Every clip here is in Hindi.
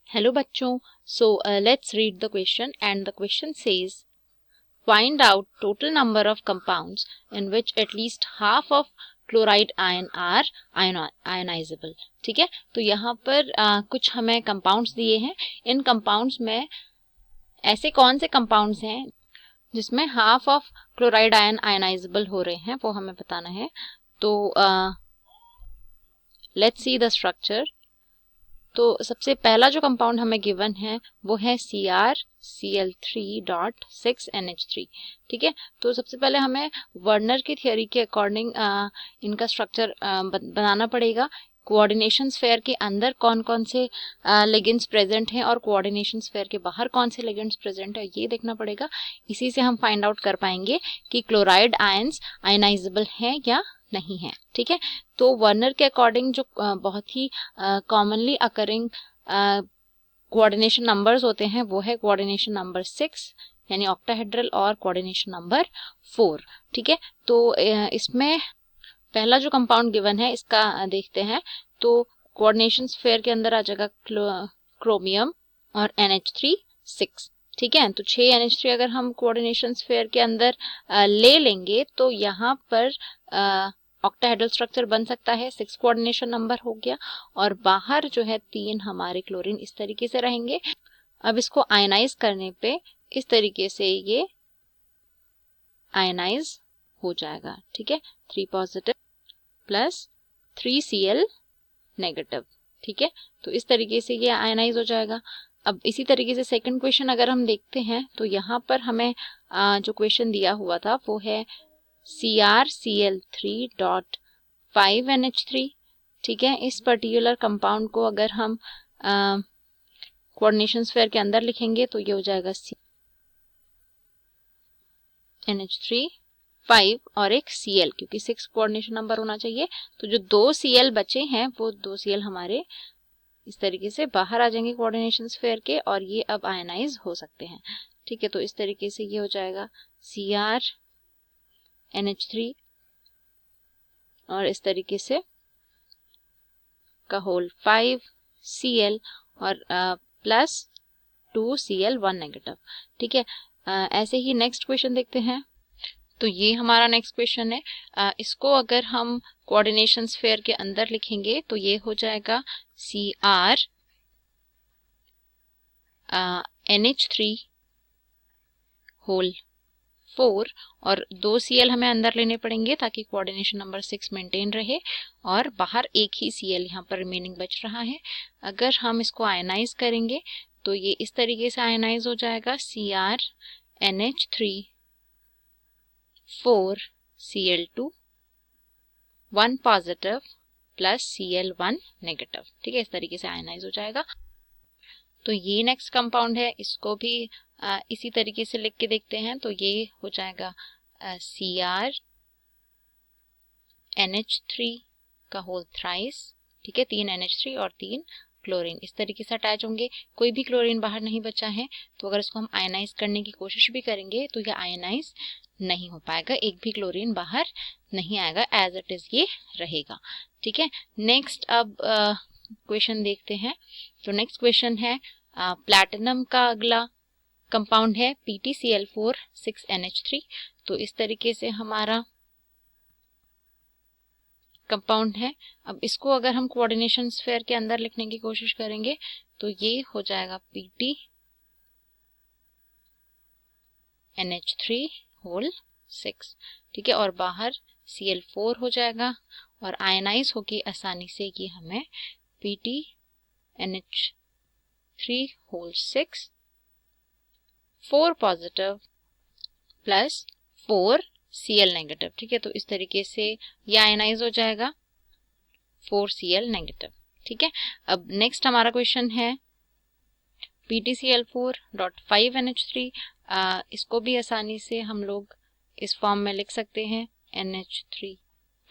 Hello बच्चों, let's read the question and the question says find out total number of compounds in which at least half of chloride ion are ionizable। ठीक है, तो यहाँ पर कुछ हमें कंपाउंड्स दिए हैं। इन कंपाउंड्स में ऐसे कौन से कंपाउंड्स हैं जिसमें half of chloride ion ionizable हो रहे हैं, वो हमें बताना है। तो लेट्स सी द स्ट्रक्चर। तो सबसे पहला जो कंपाउंड हमें गिवन है वो है CrCl3.6NH3। ठीक है, तो सबसे पहले हमें वर्नर की थ्योरी के अकॉर्डिंग इनका स्ट्रक्चर बनाना पड़ेगा। कोऑर्डिनेशन स्फेयर के अंदर कौन कौन से लिगेंड्स प्रेजेंट हैं और कोऑर्डिनेशन स्फेयर के बाहर कौन से लिगेंड्स प्रेजेंट है, ये देखना पड़ेगा। इसी से हम फाइंड आउट कर पाएंगे कि क्लोराइड आयंस आयनाइजेबल हैं या नहीं है। ठीक है, तो वर्नर के अकॉर्डिंग जो बहुत ही कॉमनली अकरिंग कोऑर्डिनेशन नंबर्स होते हैं वो है कोऑर्डिनेशन नंबर 6 यानी ऑक्टाहेड्रल और कोऑर्डिनेशन नंबर 4। ठीक है, तो इसमें पहला जो कंपाउंड गिवन है इसका देखते हैं। तो कोऑर्डिनेशन स्फेयर के अंदर आ जाएगा क्रोमियम और NH3 6। ठीक है, तो 6 NH3 अगर हम कोऑर्डिनेशन स्फेयर के अंदर ले लेंगे तो यहाँ पर ऑक्टाहेड्रल स्ट्रक्चर बन सकता है। 6 कोऑर्डिनेशन नंबर हो गया और बाहर जो है 3 हमारे क्लोरीन इस तरीके से रहेंगे। अब इसको आयनाइज करने पे इस तरीके से ये आयनाइज हो जाएगा। ठीक है, 3 पॉजिटिव प्लस 3Cl नेगेटिव। ठीक है, तो इस तरीके से ये आयनाइज हो जाएगा। अब इसी तरीके से सेकंड क्वेश्चन अगर हम देखते हैं तो यहाँ पर हमें जो क्वेश्चन दिया हुआ था वो है CrCl3.5NH3। ठीक है, इस पर्टिकुलर कंपाउंड को अगर हम कोऑर्डिनेशन स्फेयर के अंदर लिखेंगे तो ये हो जाएगा NH3 5 और एक Cl, क्योंकि 6 कोऑर्डिनेशन नंबर होना चाहिए। तो जो 2 Cl बचे हैं वो 2 Cl हमारे इस तरीके से बाहर आ जाएंगे कोऑर्डिनेशन स्फेयर के और ये अब आयनाइज हो सकते हैं। ठीक है, तो इस तरीके से ये हो जाएगा CrNH3 और इस तरीके से का होल 5Cl और प्लस 2Cl 1 नेगेटिव। ठीक है, ऐसे ही नेक्स्ट क्वेश्चन देखते हैं। तो ये हमारा नेक्स्ट क्वेश्चन है। इसको अगर हम कोऑर्डिनेशन स्फेयर के अंदर लिखेंगे तो ये हो जाएगा CrNH3 होल 4 और 2 Cl हमें अंदर लेने पड़ेंगे ताकि कोऑर्डिनेशन नंबर 6 मेंटेन रहे और बाहर एक ही Cl यहाँ पर रिमेनिंग बच रहा है। अगर हम इसको आयनाइज करेंगे तो ये इस तरीके से आयनाइज हो जाएगा CrNH3 4Cl2 1 positive plus Cl1 negative. ठीक है, इस तरीके से आयनाइज हो जाएगा। तो ये नेक्स्ट कंपाउंड है, इसको भी इसी तरीके से लिख के देखते हैं। तो ये हो जाएगा CrNH3 का होल थ्राइस। ठीक है, 3 NH3 और 3 क्लोरीन इस तरीके से अटैच होंगे। कोई भी क्लोरीन बाहर नहीं बचा है, तो अगर इसको हम आयनाइज करने की कोशिश भी करेंगे तो ये आयनाइज नहीं हो पाएगा, एक भी क्लोरीन बाहर नहीं आएगा, एज इट इज ये रहेगा। ठीक है, नेक्स्ट अब क्वेश्चन देखते हैं। तो नेक्स्ट क्वेश्चन है प्लैटिनम का अगला कंपाउंड है PtCl4 6NH3। तो इस तरीके से हमारा कंपाउंड है। अब इसको अगर हम कोऑर्डिनेशन स्फेयर के अंदर लिखने की कोशिश करेंगे तो ये हो जाएगा PtNH3 होल 6। ठीक है, और बाहर Cl4 हो जाएगा और आयनाइज होके आसानी से ये हमें PtNH3 whole 6 4 positive plus 4 Cl negative. ठीक है, तो इस तरीके से ये आयनाइज हो जाएगा 4 Cl नेगेटिव। ठीक है, अब नेक्स्ट हमारा क्वेश्चन है PtCl4.5NH3। इसको भी आसानी से हम लोग इस फॉर्म में लिख सकते हैं NH3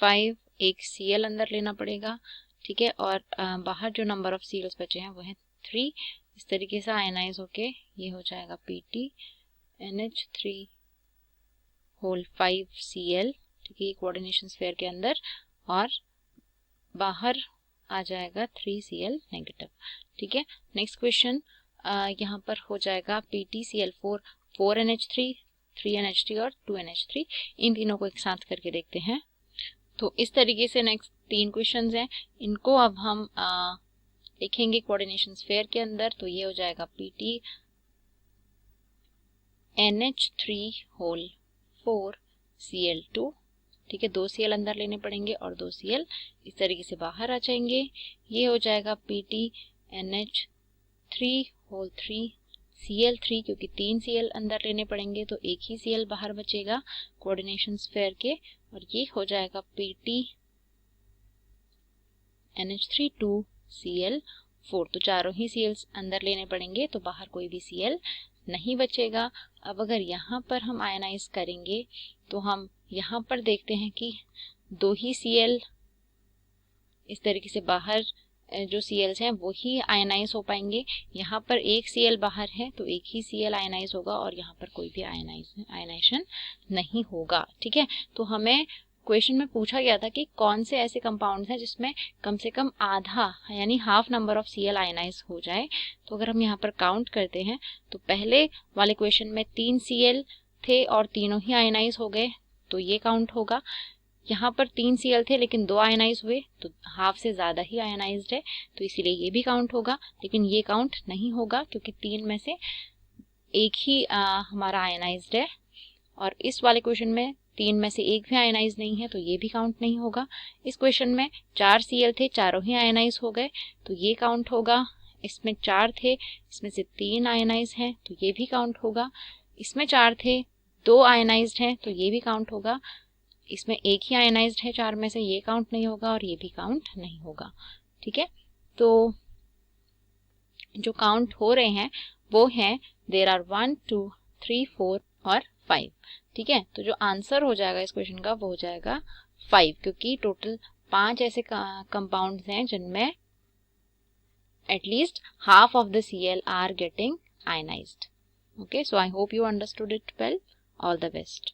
5, एक Cl अंदर लेना पड़ेगा। ठीक है, और बाहर जो नंबर ऑफ Cls बचे हैं वो है 3। इस तरीके से आयनाइज होके ये हो जाएगा PtNH3 होल 5Cl। ठीक है, कोऑर्डिनेशन स्फेयर के अंदर और बाहर आ जाएगा 3Cl नेगेटिव। ठीक है। नेक्स्ट क्वेश्चन यहाँ पर हो जाएगा PtCl4 4NH3 3NH3 और 2NH3, इन तीनों को एक साथ करके देखते हैं। तो इस तरीके से नेक्स्ट 3 क्वेश्चंस हैं, इनको अब हम लिखेंगे कोऑर्डिनेशन स्फीयर के अंदर। तो ये हो जाएगा PtNH3 होल 4 Cl2, ठीक है, 2 Cl अंदर लेने पड़ेंगे और 2 Cl इस तरीके से बाहर आ जाएंगे। ये हो जाएगा PtNH3 होल 3 Cl3, क्योंकि 3 Cl अंदर लेने पड़ेंगे तो एक ही Cl बाहर बचेगा कोऑर्डिनेशन स्फीयर के, और ये हो जाएगा PtNH3 2 Cl4। तो चारों ही Cl अंदर लेने पड़ेंगे तो बाहर कोई भी Cl नहीं बचेगा। अब अगर यहाँ पर हम आयनाइज करेंगे तो हम यहाँ पर देखते हैं कि 2 ही Cl इस तरीके से बाहर जो Cls हैं वो ही आयनाइज हो पाएंगे। यहाँ पर एक Cl बाहर है तो एक ही Cl आयनाइज होगा और यहाँ पर कोई भी आयनाइजेशन नहीं होगा, ठीक है। तो हमें क्वेश्चन में पूछा गया था कि कौन से ऐसे कंपाउंड्स हैं जिसमें कम से कम आधा यानी half number of Cl ionize हो जाए। तो अगर हम यहाँ पर काउंट करते हैं तो पहले वाले क्वेश्चन में 3 Cl थे और तीनों ही आयनाइज हो गए तो ये काउंट होगा। यहाँ पर 3 Cl थे लेकिन 2 आयनाइज हुए तो हाफ से ज़्यादा ही आयनाइज्ड है, तो इसीलिए ये भी काउंट होगा। लेकिन ये काउंट नहीं होगा क्योंकि 3 में से एक ही हमारा आयनाइज्ड है, और इस वाले क्वेश्चन में 3 में से एक भी आयनाइज नहीं है तो ये भी काउंट नहीं होगा। इस क्वेश्चन में 4 Cl थे, चारों ही आयनाइज हो गए तो ये काउंट होगा। इसमें 4 थे, इसमें से 3 आयनाइज हैं तो ये भी काउंट होगा। इसमें 4 थे, 2 आयनाइज्ड हैं तो ये भी काउंट होगा। इसमें एक ही आयनाइज्ड है 4 में से, ये काउंट नहीं होगा और ये भी काउंट नहीं होगा, ठीक है। तो जो काउंट हो रहे हैं वो हैं देयर आर 1 2 3 4 और 5, ठीक है। तो जो आंसर हो जाएगा इस क्वेश्चन का वो हो जाएगा 5, क्योंकि टोटल 5 ऐसे कंपाउंड्स हैं जिनमें at least half of the Cl are getting ionized. Okay, so I hope you understood it well. All the best.